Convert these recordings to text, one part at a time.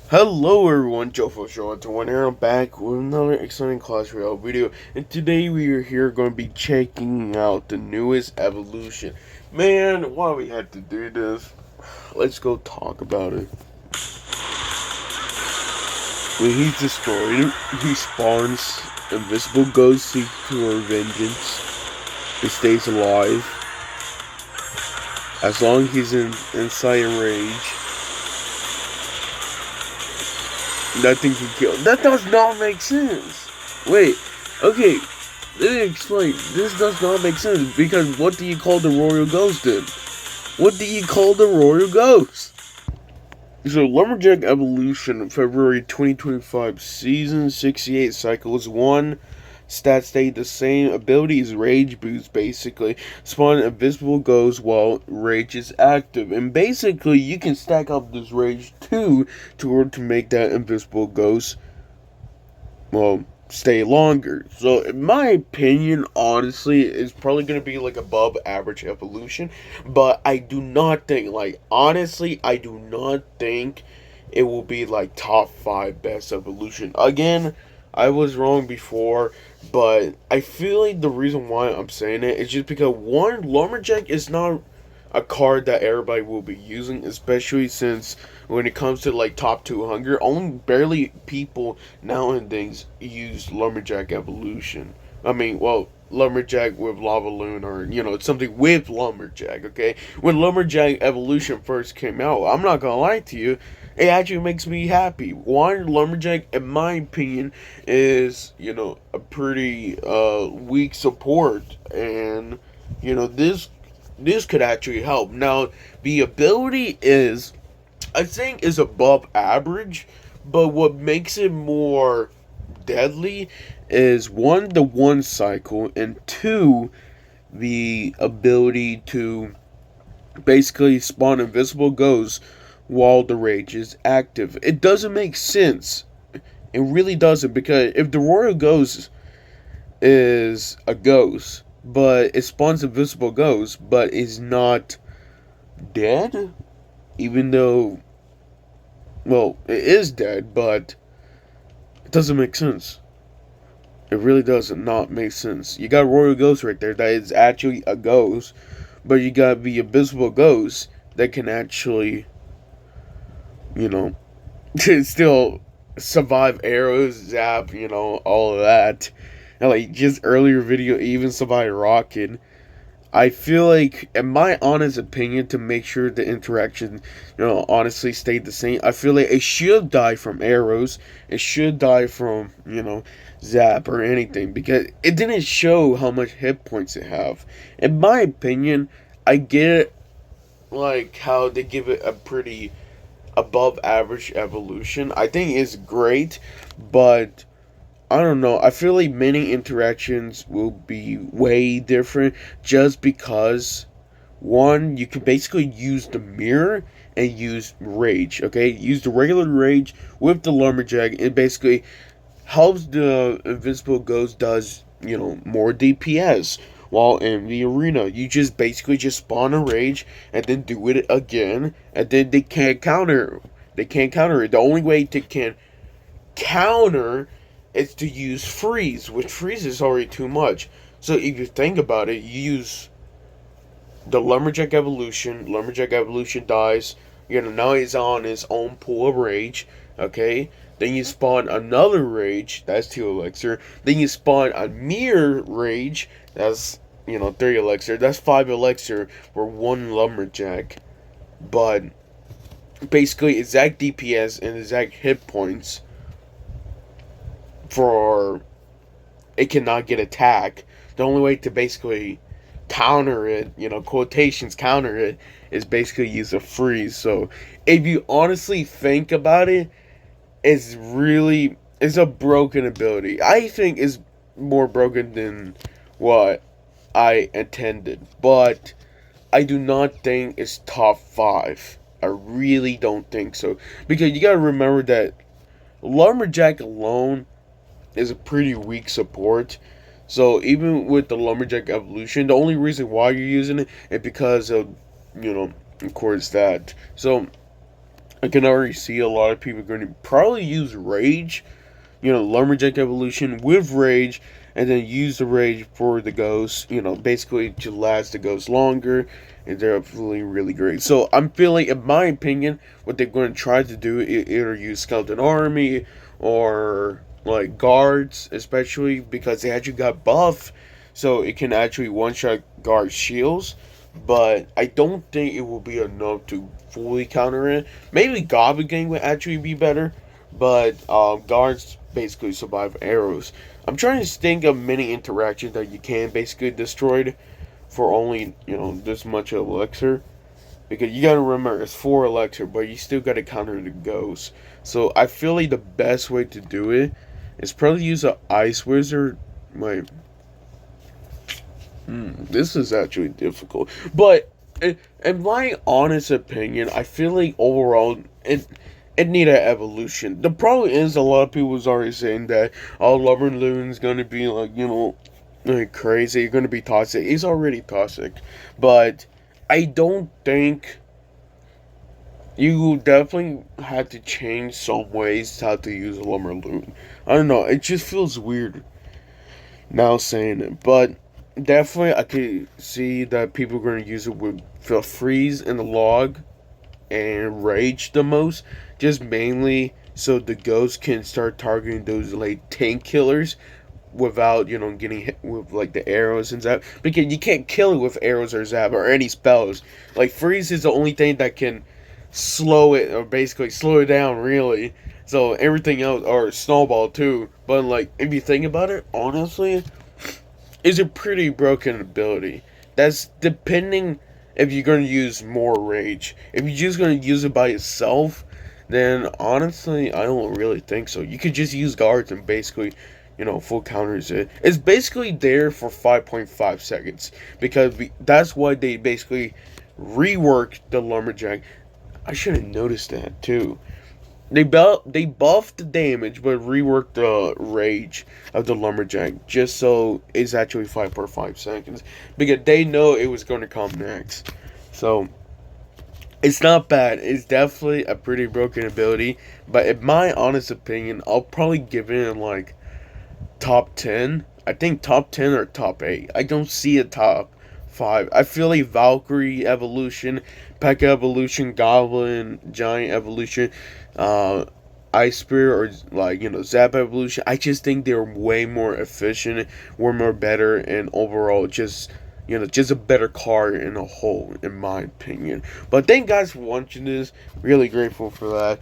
Hello everyone, Jofo Show to one here. I'm back with another exciting Clash Royale video, and today we are here going to be checking out the newest evolution. Man, why we had to do this? Let's go talk about it. When he's destroyed, he spawns invisible ghosts seek for vengeance. He stays alive as long as he's inside rage. Nothing can kill. That does not make sense. Wait, okay, let me explain. This does not make sense because what do you call the Royal Ghost then? What do you call the Royal Ghost? So, Lumberjack Evolution, February 2025, Season 68, Cycles 1. Stats stay the same. Abilities Rage Boost, basically. Spawn Invisible Ghost while Rage is active. And basically, you can stack up this Rage too to make that Invisible Ghost, well, stay longer. So, in my opinion, honestly, it's probably going to be like above average evolution. But I do not think, honestly, I do not think it will be like top 5 best evolution. Again, I was wrong before, but I feel like the reason why I'm saying it is just because one, Lumberjack is not a card that everybody will be using, especially since when it comes to like top 200, only barely people nowadays use Lumberjack Evolution. I mean, well, Lumberjack with Lava Loon, or something with Lumberjack. Okay, when Lumberjack Evolution first came out, I'm not gonna lie to you, it actually makes me happy. One, Lumberjack, in my opinion, is a pretty weak support, and this could actually help. Now, the ability is, I think, is above average, but what makes it more deadly is one, the one cycle, and two, the ability to basically spawn invisible ghosts while the rage is active. It doesn't make sense. It really doesn't, because if the Royal Ghost is a ghost, but it spawns invisible ghosts, but is not dead, even though, well, it is dead, but it doesn't make sense. It really does not make sense. You got Royal Ghost right there that is actually a ghost, but you got the invisible ghost that can actually, you know, still survive arrows, zap, all of that. And like just earlier video, even survive rocket. I feel like, in my honest opinion, to make sure the interaction, honestly stayed the same, I feel like it should die from arrows. It should die from, zap or anything, because it didn't show how much hit points it have. In my opinion, I get like how they give it a pretty above average evolution. I think it's great, but I don't know. I feel like many interactions will be way different just because, one, you can basically use the mirror and use rage. Okay, use the regular rage with the lumberjack. It basically helps the invincible ghost does more DPS. While in the arena, you just basically just spawn a rage and then do it again, and then they can't counter. They can't counter it. The only way to can counter is to use freeze, which freeze is already too much. So if you think about it, you use the lumberjack evolution. Lumberjack evolution dies. Now he's on his own pool of rage. Okay. Then you spawn another rage. That's 2 elixir. Then you spawn a mirror rage. That's 3 elixir. That's 5 elixir for one lumberjack. But basically, exact DPS and exact hit points for it cannot get attacked. The only way to basically counter it, quotations counter it, is basically use a freeze. So if you honestly think about it, it's a broken ability. I think it's more broken than what I intended, but I do not think it's top 5. I really don't think so, because you gotta remember that Lumberjack alone is a pretty weak support. So even with the lumberjack evolution, the only reason why you're using it is because of, of course, that. So I can already see a lot of people going to probably use Rage, Lumberjack evolution with Rage, and then use the Rage for the Ghost, basically to last the Ghost longer, and they're absolutely really great. So I'm feeling, in my opinion, what they're going to try to do is either use Skeleton Army or like guards, especially because they actually got buff, so it can actually one shot guard shields. But I don't think it will be enough to fully counter it. Maybe Goblin Gang would actually be better, but guards basically survive arrows. I'm trying to think of many interactions that you can basically destroy for only this much elixir. Because you gotta remember it's 4 elixir, but you still gotta counter the ghost. So I feel like the best way to do it is probably use an ice wizard. Wait, this is actually difficult. But in my honest opinion, I feel like overall it needed evolution. The problem is a lot of people was already saying that Lumberloon's gonna be like crazy, gonna be toxic. He's already toxic. But I don't think you definitely had to change some ways how to use Lumberloon. I don't know, it just feels weird now saying it, but definitely I could see that people are going to use it with the freeze and the log and rage the most, just mainly so the ghost can start targeting those like tank killers without getting hit with like the arrows and zap, because you can't kill it with arrows or zap or any spells. Like freeze is the only thing that can slow it, or basically slow it down really. So everything else, or snowball too, but like if you think about it honestly, is a pretty broken ability. That's depending if you're going to use more rage. If you're just going to use it by itself, then honestly, I don't really think so. You could just use guards and basically, full counters it. It's basically there for 5.5 seconds because that's why they basically reworked the lumberjack. I should have noticed that too. They buffed the damage, but reworked the rage of the lumberjack just so it's actually 5.5 seconds because they know it was going to come next. So it's not bad. It's definitely a pretty broken ability, but in my honest opinion, I'll probably give it in like top 10. I think top 10 or top 8. I don't see a top 5. I feel like Valkyrie evolution, P.E.K.K.A evolution, Goblin Giant evolution, Ice Spear, or Zap evolution. I just think they're way more efficient, way more better, and overall just a better card in a whole, in my opinion. But thank you guys for watching this. Really grateful for that.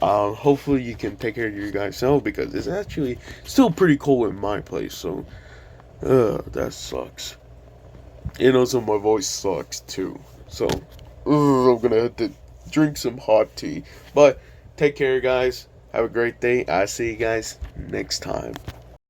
Hopefully you can take care of your guys' self because it's actually still pretty cold in my place. So, that sucks. And also my voice sucks too. So, I'm gonna have to drink some hot tea. But take care, guys. Have a great day. I'll see you guys next time.